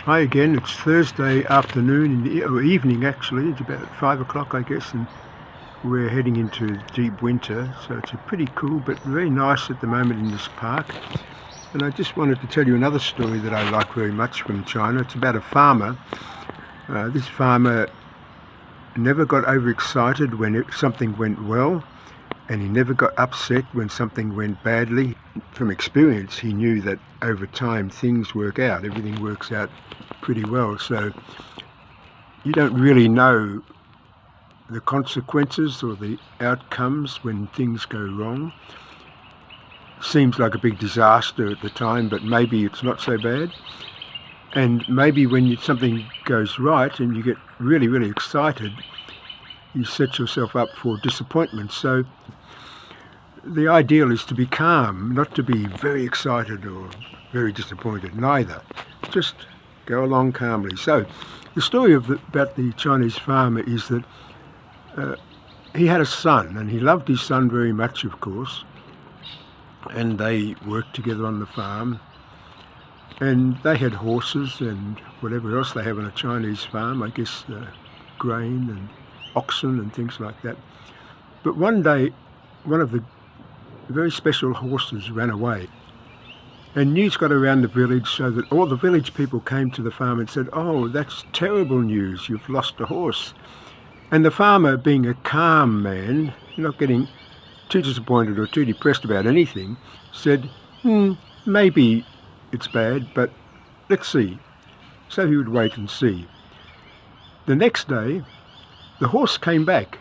Hi again, it's Thursday afternoon, or evening actually, it's about 5 o'clock I guess, and we're heading into deep winter, so it's pretty cool but very nice at the moment in this park. And I just wanted to tell you another story that I like very much from China. It's about a farmer. This farmer never got overexcited when something went well, and he never got upset when something went badly. From experience, he knew that over time things work out, everything works out pretty well. So you don't really know the consequences or the outcomes when things go wrong. Seems like a big disaster at the time, but maybe it's not so bad. And maybe when something goes right and you get really, really excited, you set yourself up for disappointment. So the ideal is to be calm, not to be very excited or very disappointed, neither. Just go along calmly. So the story about the Chinese farmer is that he had a son, and he loved his son very much, of course, and they worked together on the farm, and they had horses and whatever else they have on a Chinese farm, I guess grain and oxen and things like that. But one day, one of the very special horses ran away, and news got around the village so that all the village people came to the farm and said, "Oh, that's terrible news, you've lost a horse." And the farmer, being a calm man, not getting too disappointed or too depressed about anything, said, maybe it's bad, but let's see. So he would wait and see. The next day, the horse came back,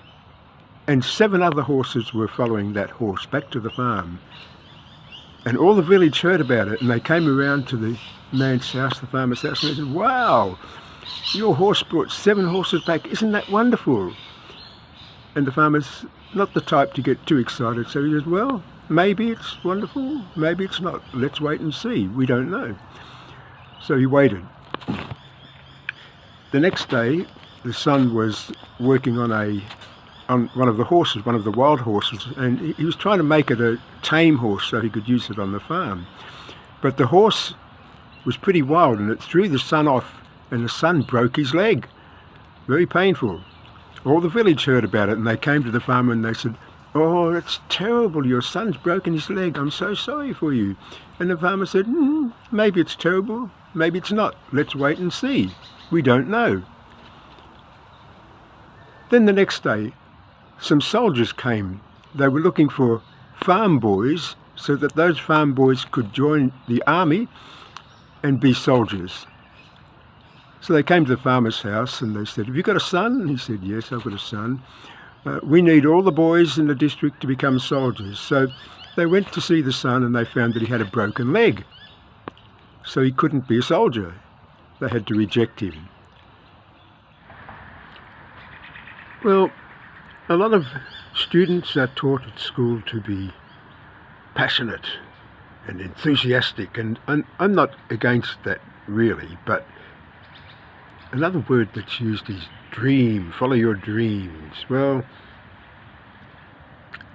and 7 other horses were following that horse back to the farm. And all the village heard about it, and they came around to the man's house, the farmer's house, and they said, "Wow, your horse brought 7 horses back, isn't that wonderful?" And the farmer's not the type to get too excited, so he says, "Well, maybe it's wonderful, maybe it's not. Let's wait and see, we don't know." So he waited. The next day, the son was working on one of the horses, one of the wild horses, and he was trying to make it a tame horse so he could use it on the farm. But the horse was pretty wild, and it threw the son off, and the son broke his leg. Very painful. All the village heard about it, and they came to the farmer and they said, "Oh, it's terrible, your son's broken his leg, I'm so sorry for you." And the farmer said, "Maybe it's terrible, maybe it's not. Let's wait and see. We don't know." Then the next day, some soldiers came. They were looking for farm boys so that those farm boys could join the army and be soldiers. So they came to the farmer's house and they said, "Have you got a son?" And he said, "Yes, I've got a son. We need all the boys in the district to become soldiers." So they went to see the son, and they found that he had a broken leg. So he couldn't be a soldier. They had to reject him. Well, a lot of students are taught at school to be passionate and enthusiastic, and I'm not against that really, but another word that's used is dream, follow your dreams. Well,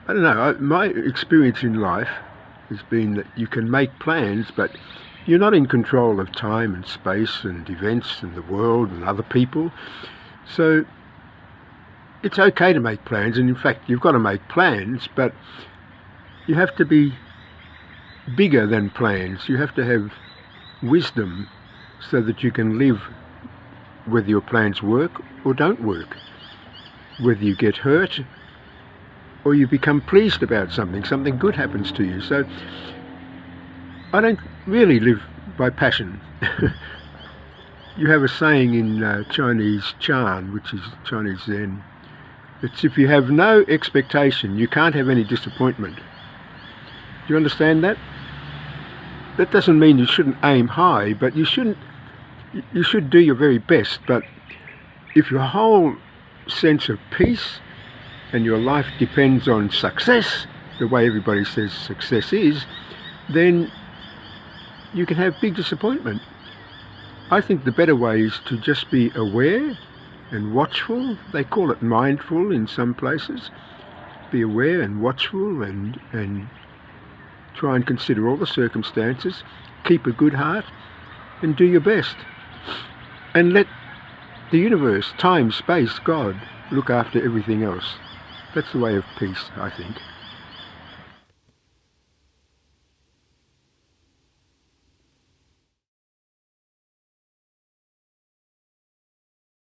I don't know, my experience in life has been that you can make plans, but you're not in control of time and space and events and the world and other people. So it's okay to make plans, and in fact you've got to make plans, but you have to be bigger than plans. You have to have wisdom so that you can live whether your plans work or don't work, whether you get hurt or you become pleased about something good happens to you. So I don't really live by passion. You have a saying in Chinese Chan, which is Chinese Zen, it's if you have no expectation, you can't have any disappointment. Do you understand that? That doesn't mean you shouldn't aim high, but you should do your very best. But if your whole sense of peace and your life depends on success, the way everybody says success is, then you can have big disappointment. I think the better way is to just be aware and watchful. They call it mindful in some places. Be aware and watchful and try and consider all the circumstances. Keep a good heart and do your best. and let the universe, time, space, God, look after everything else. That's the way of peace, I think.